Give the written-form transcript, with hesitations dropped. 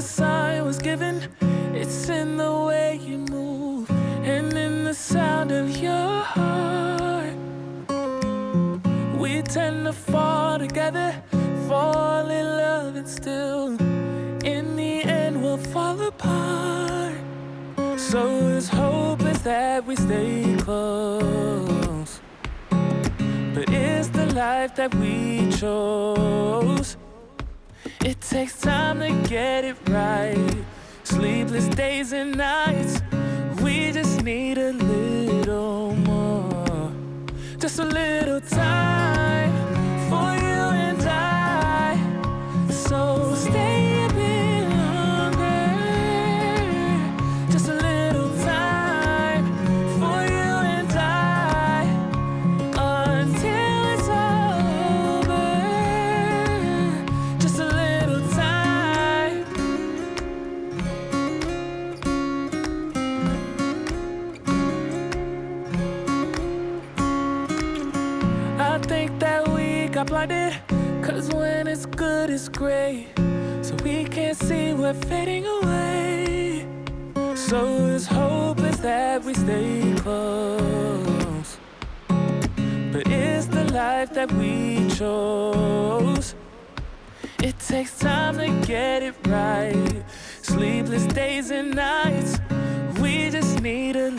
the sign was given. It's in the way you move and in the sound of your heart. We tend to fall together, fall in love, and still in the end we'll fall apart. So as hope is that we stay close, but it's the life that we chose. It takes time to get it right, sleepless days and nights. We just need a little more, just a little time for you and I. So stay a bit longer, just a little time for you and I, until it's over. Just a little time. I think that we got blinded, 'cause when it's good it's great, so we can't see we're fading away. So as hope is that we stay close, but it's the life that we chose. It takes time to get it right, sleepless days and nights. We just need a